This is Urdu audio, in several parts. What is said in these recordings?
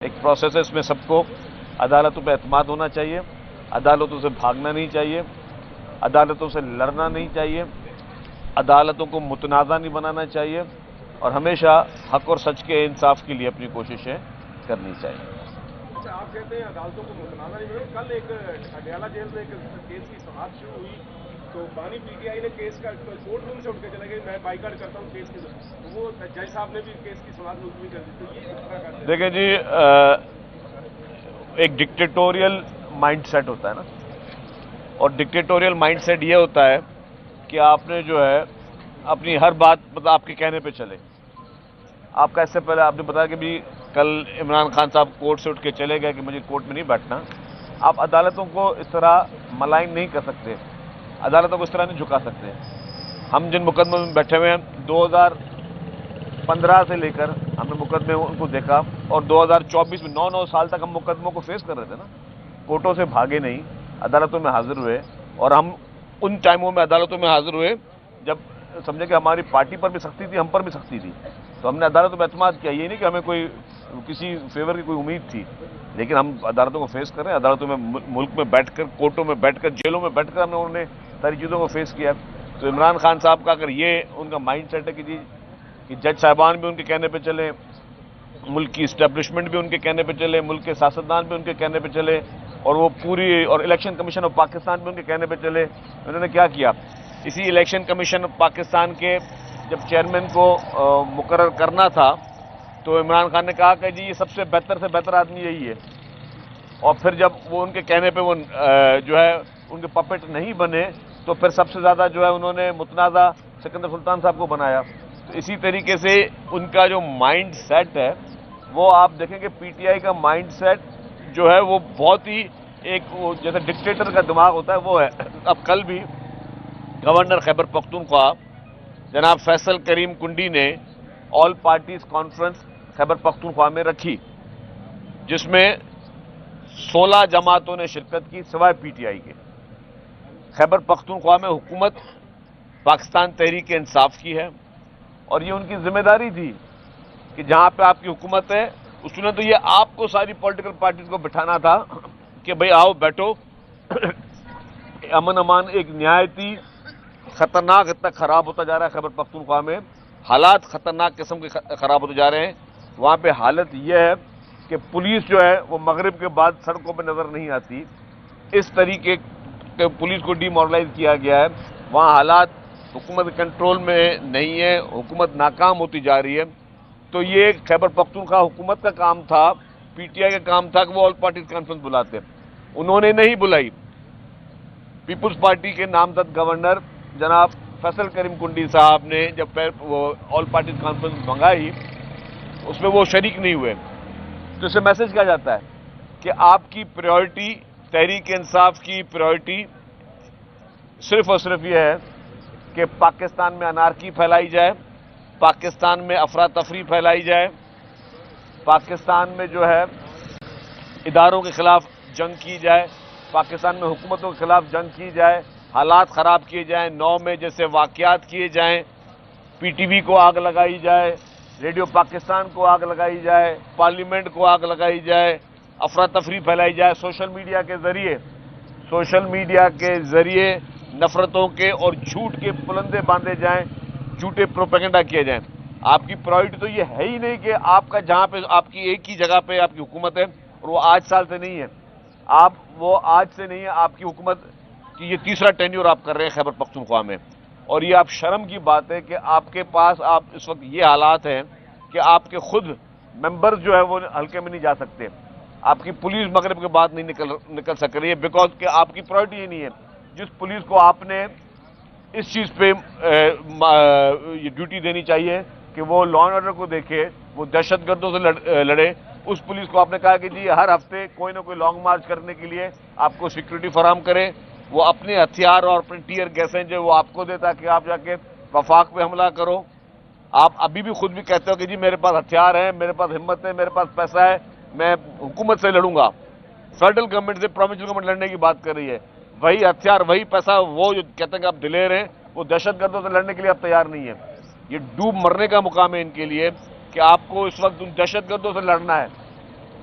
ایک پروسیس ہے، اس میں سب کو عدالتوں پہ اعتماد ہونا چاہیے، عدالتوں سے بھاگنا نہیں چاہیے، عدالتوں سے لڑنا نہیں چاہیے، عدالتوں کو متنازع نہیں بنانا چاہیے، اور ہمیشہ حق اور سچ کے انصاف کے لیے اپنی کوششیں کرنی چاہیے۔ اچھا، آپ کہتے ہیں عدالتوں کو متنازع نہیں بنے۔ کل ایک اڈیالہ جیل میں ایک کیس کی سماعت شروع ہوئی تو بانی پی ٹی آئی نے کیس کا کورٹ روم سے اٹھ کے چلے گئے، میں بائیکاٹ کرتا ہوں کیس کی، تو وہ جج صاحب نے بھی کیس کی سماعت ملتوی کر دی۔ تو یہ کس طرح کا؟ دیکھیں جی، ایک ڈکٹیٹوریل مائنڈ سیٹ ہوتا ہے نا، اور ڈکٹیٹوریل مائنڈ سیٹ یہ ہوتا ہے کہ آپ نے جو ہے اپنی ہر بات مطلب آپ کے کہنے پہ چلے۔ آپ کا اس سے پہلے آپ نے بتایا کہ بھی کل عمران خان صاحب کورٹ سے اٹھ کے چلے گئے کہ مجھے کورٹ میں نہیں بیٹھنا۔ آپ عدالتوں کو اس طرح ملائن نہیں کر سکتے، عدالتوں کو اس طرح نہیں جھکا سکتے۔ ہم جن مقدموں میں بیٹھے ہوئے ہیں 2015 سے لے کر ہم نے مقدمے ان کو دیکھا، اور 2024 میں 9 سال تک ہم مقدموں کو فیس کر رہے تھے نا، کورٹوں سے بھاگے نہیں، عدالتوں میں حاضر ہوئے، اور ہم ان ٹائموں میں عدالتوں میں حاضر ہوئے جب سمجھے کہ ہماری پارٹی پر بھی سختی تھی، ہم پر بھی سختی تھی، تو ہم نے عدالتوں میں اعتماد کیا۔ یہ نہیں کہ ہمیں کوئی کسی فیور کی کوئی امید تھی، لیکن ہم عدالتوں کو فیس کر رہے ہیں، عدالتوں میں ملک میں بیٹھ کر، کورٹوں میں بیٹھ کر، جیلوں میں بیٹھ کر ہم نے انہوں نے ساری چیزوں کو فیس کیا۔ تو عمران خان صاحب کا اگر یہ ان کا مائنڈ سیٹ ہے کہ جی کہ جج صاحبان بھی ان کے کہنے پہ چلیں، ملک کی اسٹیبلشمنٹ بھی ان کے کہنے پہ چلے، ملک کے سیاستدان بھی ان کے کہنے پہ چلے، اور وہ پوری اور الیکشن کمیشن آف پاکستان بھی ان کے کہنے پہ چلے، انہوں نے کیا کیا؟ اسی الیکشن کمیشن آف پاکستان کے جب چیئرمین کو مقرر کرنا تھا تو عمران خان نے کہا کہ جی یہ سب سے بہتر آدمی یہی ہے، اور پھر جب وہ ان کے کہنے پہ وہ جو ہے ان کے پپٹ نہیں بنے تو پھر سب سے زیادہ جو ہے انہوں نے متنازع سکندر سلطان صاحب کو بنایا۔ تو اسی طریقے سے ان کا جو مائنڈ سیٹ ہے وہ آپ دیکھیں کہ پی ٹی آئی کا مائنڈ سیٹ جو ہے وہ بہت ہی ایک وہ جیسے ڈکٹیٹر کا دماغ ہوتا ہے وہ ہے۔ اب کل بھی گورنر خیبر پختونخوا جناب فیصل کریم کنڈی نے all parties conference Khyber Pakhtunkhwa میں رکھی، جس میں 16 جماعتوں نے شرکت کی سوائے پی ٹی آئی کے۔ خیبر پختونخوا میں حکومت پاکستان تحریک انصاف کی ہے، اور یہ ان کی ذمہ داری تھی کہ جہاں پہ آپ کی حکومت ہے اس نے تو یہ آپ کو ساری پولیٹیکل پارٹیز کو بٹھانا تھا کہ بھئی آؤ بیٹھو، امن امان ایک نہایتی خطرناک حد تک خراب ہوتا جا رہا ہے خیبر پختونخوا میں، حالات خطرناک قسم کے خراب ہوتے جا رہے ہیں۔ وہاں پہ حالت یہ ہے کہ پولیس جو ہے وہ مغرب کے بعد سڑکوں پہ نظر نہیں آتی، اس طریقے کے پولیس کو ڈی مورلائز کیا گیا ہے، وہاں حالات حکومت کنٹرول میں نہیں ہے، حکومت ناکام ہوتی جا رہی ہے۔ تو یہ خیبر پختونخوا حکومت کا کام تھا، پی ٹی آئی کا کام تھا کہ وہ آل پارٹیز کانفرنس بلاتے، انہوں نے نہیں بلائی۔ پیپلز پارٹی کے نامزد گورنر جناب فیصل کریم کنڈی صاحب نے جب وہ آل پارٹیز کانفرنس منگائی اس میں وہ شریک نہیں ہوئے، تو اسے میسج کیا جاتا ہے کہ آپ کی پریورٹی، تحریک انصاف کی پریورٹی صرف اور صرف یہ ہے کہ پاکستان میں انارکی پھیلائی جائے، پاکستان میں افراتفری پھیلائی جائے، پاکستان میں جو ہے اداروں کے خلاف جنگ کی جائے، پاکستان میں حکومتوں کے خلاف جنگ کی جائے، حالات خراب کیے جائیں، 9 میں جیسے واقعات کیے جائیں، پی ٹی وی کو آگ لگائی جائے، ریڈیو پاکستان کو آگ لگائی جائے، پارلیمنٹ کو آگ لگائی جائے، افراتفری پھیلائی جائے، سوشل میڈیا کے ذریعے نفرتوں کے اور جھوٹ کے پلندے باندھے جائیں، جھوٹے پروپیگنڈا کیے جائیں۔ آپ کی پرائورٹی تو یہ ہے ہی نہیں کہ آپ کا جہاں پہ آپ کی ایک ہی جگہ پہ آپ کی حکومت ہے، اور وہ آج سال سے نہیں ہے، وہ آج سے نہیں ہے، آپ کی حکومت کی یہ تیسرا ٹینیور آپ کر رہے ہیں خیبر پختونخوا میں، اور یہ آپ شرم کی بات ہے کہ آپ کے پاس آپ اس وقت یہ حالات ہیں کہ آپ کے خود ممبرز جو ہے وہ حلقے میں نہیں جا سکتے، آپ کی پولیس مغرب کے بعد نہیں نکل سک رہی ہے، بیکاز کہ آپ کی پرائورٹی ہی نہیں ہے۔ جس پولیس کو آپ نے اس چیز پہ یہ ڈیوٹی دینی چاہیے کہ وہ لا اینڈ آرڈر کو دیکھے، وہ دہشت گردوں سے لڑے، اس پولیس کو آپ نے کہا کہ جی ہر ہفتے کوئی نہ کوئی لانگ مارچ کرنے کے لیے آپ کو سیکورٹی فراہم کرے، وہ اپنے ہتھیار اور اپنے ٹیئر گیسیں جو وہ آپ کو دے تاکہ آپ جا کے وفاق پہ حملہ کرو۔ آپ ابھی بھی خود بھی کہتے ہو کہ جی میرے پاس ہتھیار ہیں، میرے پاس ہمت ہے، میرے پاس پیسہ ہے، میں حکومت سے لڑوں گا، فیڈرل گورنمنٹ سے پروونشل گورنمنٹ لڑنے کی بات کر رہی ہے، وہی ہتھیار وہی پیسہ وہ جو کہتے ہیں کہ آپ دلیر ہیں، وہ دہشت گردوں سے لڑنے کے لیے آپ تیار نہیں ہیں۔ یہ ڈوب مرنے کا مقام ہے ان کے لیے کہ آپ کو اس وقت ان دہشت گردوں سے لڑنا ہے،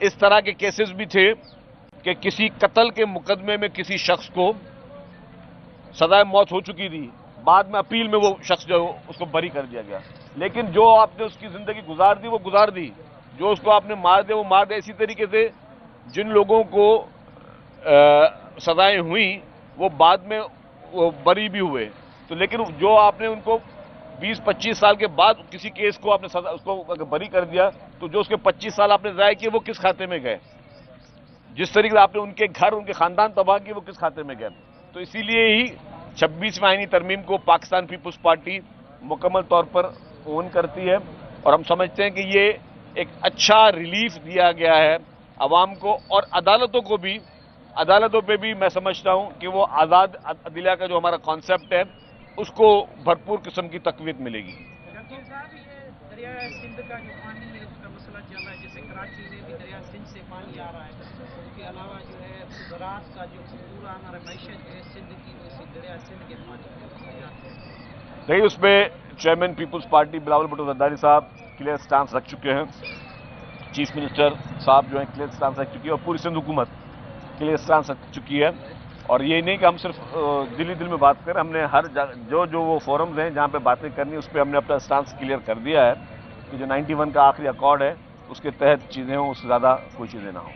اس طرح کے کیسز بھی تھے کہ کسی قتل کے مقدمے میں کسی شخص کو سزائے موت ہو چکی تھی، بعد میں اپیل میں وہ شخص جو اس کو بری کر دیا گیا، لیکن جو آپ نے اس کی زندگی گزار دی وہ گزار دی، جو اس کو آپ نے مار دیا وہ مار دیا۔ اسی طریقے سے جن لوگوں کو سزائیں ہوئیں وہ بعد میں وہ بری بھی ہوئے، تو لیکن جو آپ نے ان کو 20-25 سال کے بعد کسی کیس کو آپ نے اس کو اگر بری کر دیا تو جو اس کے 25 سال آپ نے ضائع کیے وہ کس کھاتے میں گئے؟ جس طریقے سے آپ نے ان کے گھر ان کے خاندان تباہ کیے وہ کس کھاتے میں گئے؟ تو اسی لیے ہی 26ویں آئینی ترمیم کو پاکستان پیپلز پارٹی مکمل طور پر اون کرتی ہے، اور ہم سمجھتے ہیں کہ یہ ایک اچھا ریلیف دیا گیا ہے عوام کو، اور عدالتوں پہ بھی میں سمجھتا ہوں کہ وہ آزاد عدلیہ کا جو ہمارا کانسیپٹ ہے اس کو بھرپور قسم کی تقویت ملے گی۔ ڈاکٹر صاحب، یہ دریائے سندھ کا جو پانی ہے اس کا مسئلہ چل رہا ہے، جیسے کراچی میں بھی دریائے سندھ سے پانی آ رہا ہے، اس کے علاوہ جو ہے زراعت کا جو پورا ہمارا معیشت جو ہے سندھ کی اسی دریائے سندھ کے پانی نہیں، اس پہ chairman Peoples Party Bilawal Bhutto Zardari صاحب کلیئر سٹانس رکھ چکے ہیں، چیف منسٹر صاحب جو ہیں کلیئر سٹانس رکھ چکی ہے، اور پوری سندھ حکومت کلیئر سٹانس رکھ چکی ہے۔ اور یہ نہیں کہ ہم صرف دل میں بات کریں، ہم نے ہر جو وہ فورمز ہیں جہاں پہ باتیں کرنی اس پہ ہم نے اپنا سٹانس کلیئر کر دیا ہے کہ جو 91 کا آخری اکارڈ ہے اس کے تحت چیزیں ہوں، اس سے زیادہ کوئی چیزیں نہ ہوں۔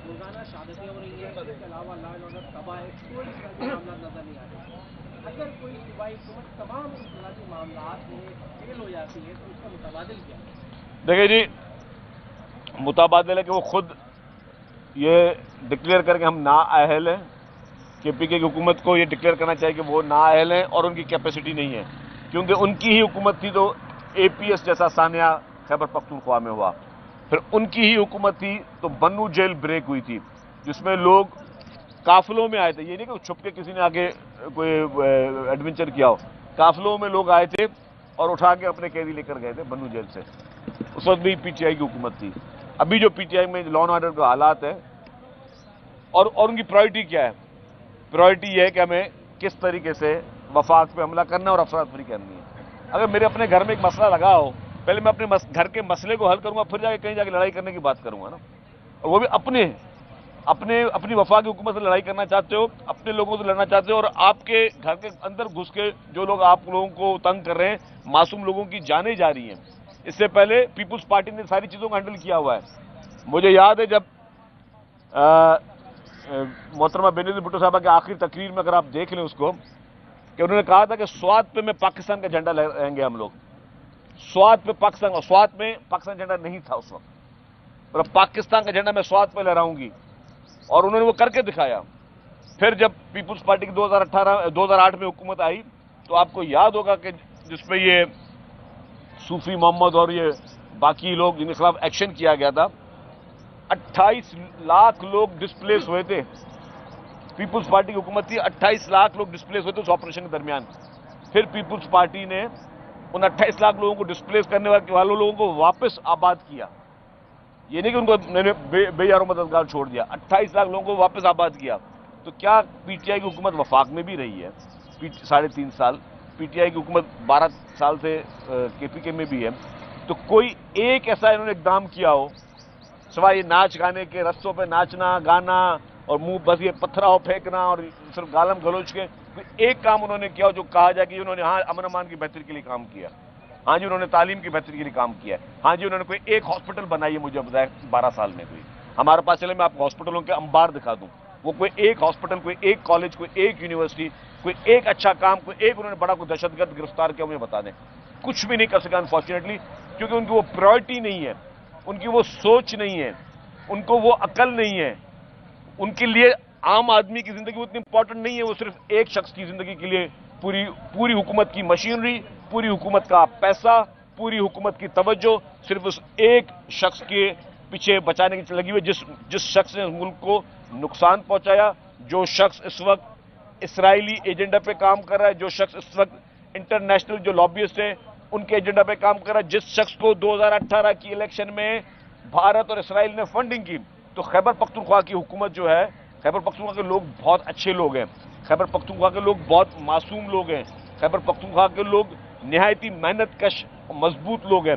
روزانہ شہادتیں ہو رہی ہیں، اس کے علاوہ لا اینڈ آرڈر تباہ ہے، کوئی معاملات نظر نہیں آ رہے۔ اگر کوئی صوبائی حکومت تمام انفرادی معاملات میں فیل ہو جاتی ہے تو اس کا متبادل کیا ہے؟ دیکھیں جی، متبادل ہے کہ وہ خود یہ ڈکلیئر کر کے ہم نااہل ہیں، کے پی کے کی حکومت کو یہ ڈکلیئر کرنا چاہیے کہ وہ نااہل ہیں اور ان کی کیپیسٹی نہیں ہے، کیونکہ ان کی ہی حکومت تھی تو اے پی ایس جیسا سانحہ خیبر پختونخوا میں ہوا، پھر ان کی ہی حکومت تھی تو بنو جیل بریک ہوئی تھی جس میں لوگ قافلوں میں آئے تھے، یہ نہیں کہ چھپ کے کسی نے آگے کوئی ایڈونچر کیا ہو، قافلوں میں لوگ آئے تھے اور اٹھا کے اپنے قیدی لے کر گئے تھے بنو جیل سے، اس وقت بھی پی ٹی آئی کی حکومت تھی۔ ابھی جو پی ٹی آئی میں لا اینڈ آرڈر کا حالات ہے اور ان کی پرائرٹی کیا ہے؟ پرائرٹی یہ ہے کہ ہمیں کس طریقے سے وفاق پہ حملہ کرنا اور افراد فری کرنی ہے۔ اگر میرے اپنے گھر میں ایک مسئلہ لگا ہو، پہلے میں اپنے گھر کے مسئلے کو حل کروں گا، پھر جا کے کہیں جا کے لڑائی کرنے کی بات کروں گا نا، اور وہ بھی اپنی وفاق کی حکومت سے لڑائی کرنا چاہتے ہو، اپنے لوگوں سے لڑنا چاہتے ہو، اور آپ کے گھر کے اندر گھس کے جو لوگ آپ لوگوں کو تنگ کر رہے ہیں، معصوم لوگوں کی جانیں جا رہی ہیں۔ اس سے پہلے پیپلز پارٹی نے ساری چیزوں کو ہینڈل کیا ہوا ہے۔ مجھے یاد ہے جب محترمہ بینظیر بھٹو صاحبہ کی آخری تقریر میں اگر آپ دیکھ لیں اس کو، کہ انہوں نے کہا تھا کہ سوات پہ میں پاکستان کا جھنڈا لہرائیں گے ہم لوگ، سوات پہ پاکستان، اور سوات میں پاکستان جھنڈا نہیں تھا اس وقت، اور پاکستان کا جھنڈا میں سوات پہ لہراؤں گی، اور انہوں نے وہ کر کے دکھایا۔ پھر جب پیپلز پارٹی کی 2008 میں حکومت آئی تو آپ کو یاد ہوگا کہ جس پہ یہ صوفی محمد اور یہ باقی لوگ جن کے خلاف ایکشن کیا گیا تھا، 28 لاکھ لوگ ڈسپلیس ہوئے تھے، پیپلز پارٹی کی حکومت تھی، 28 لاکھ لوگ ڈسپلیس ہوئے تھے اس آپریشن کے درمیان۔ پھر پیپلز پارٹی نے ان 28 لاکھ لوگوں کو ڈسپلیس کرنے والے لوگوں کو واپس آباد کیا، یہ نہیں کہ ان کو میں نے بے یار و مددگار چھوڑ دیا، 28 لاکھ لوگوں کو واپس آباد کیا۔ تو کیا پی ٹی آئی کی حکومت وفاق میں بھی رہی ہے 3.5 سال، پی ٹی آئی کی حکومت 12 سال سے کے پی کے میں بھی ہے، تو کوئی ایک ایسا انہوں نے اقدام کیا ہو سوائے یہ ناچ گانے کے، رستوں پہ ناچنا گانا اور منہ بس یہ پتھراؤ پھینکنا اور صرف گالم گلوچ کے، کوئی ایک کام انہوں نے کیا ہو جو کہا جائے کہ انہوں نے ہاں امن امان کی بہتری کے لیے کام کیا، ہاں جی انہوں نے تعلیم کی بہتری کے لیے کام کیا، ہاں جی انہوں نے کوئی ایک ہاسپٹل بنائی ہے مجھے بتایا 12 سال میں کوئی ہمارے پاس، چلے میں آپ کو ہاسپٹلوں کے انبار دکھا دوں، وہ کوئی ایک ہاسپٹل، کوئی ایک کالج، کوئی ایک یونیورسٹی، کوئی ایک اچھا کام، کوئی ایک انہوں نے بڑا کوئی دہشت گرد گرفتار کیا مجھے بتا دیں، کچھ بھی نہیں کر سکا انفارچونیٹلی، کیونکہ ان کی وہ پرائرٹی نہیں ہے، ان کی وہ سوچ نہیں ہے، ان کو وہ عقل نہیں ہے، ان کے لیے عام آدمی کی زندگی اتنی امپورٹنٹ نہیں ہے، وہ صرف ایک شخص کی زندگی کے لیے پوری حکومت کی مشینری، پوری حکومت کا پیسہ، پوری حکومت کی توجہ صرف اس ایک شخص کے پیچھے بچانے کی لگی ہوئی، جس شخص نے ملک کو نقصان پہنچایا، جو شخص اس وقت اسرائیلی ایجنڈا پہ کام کر رہا ہے، جو شخص اس وقت انٹرنیشنل جو لابیسٹ ہیں ان کے ایجنڈا پہ کام کر رہا ہے، جس شخص کو 2018 کی الیکشن میں بھارت اور اسرائیل نے فنڈنگ کی، تو خیبر پختونخوا کی حکومت جو ہے، خیبر پختونخوا کے لوگ بہت اچھے لوگ ہیں، خیبر پختونخوا کے لوگ بہت معصوم لوگ ہیں، خیبر پختونخوا کے لوگ نہایتی محنت کش مضبوط لوگ ہیں،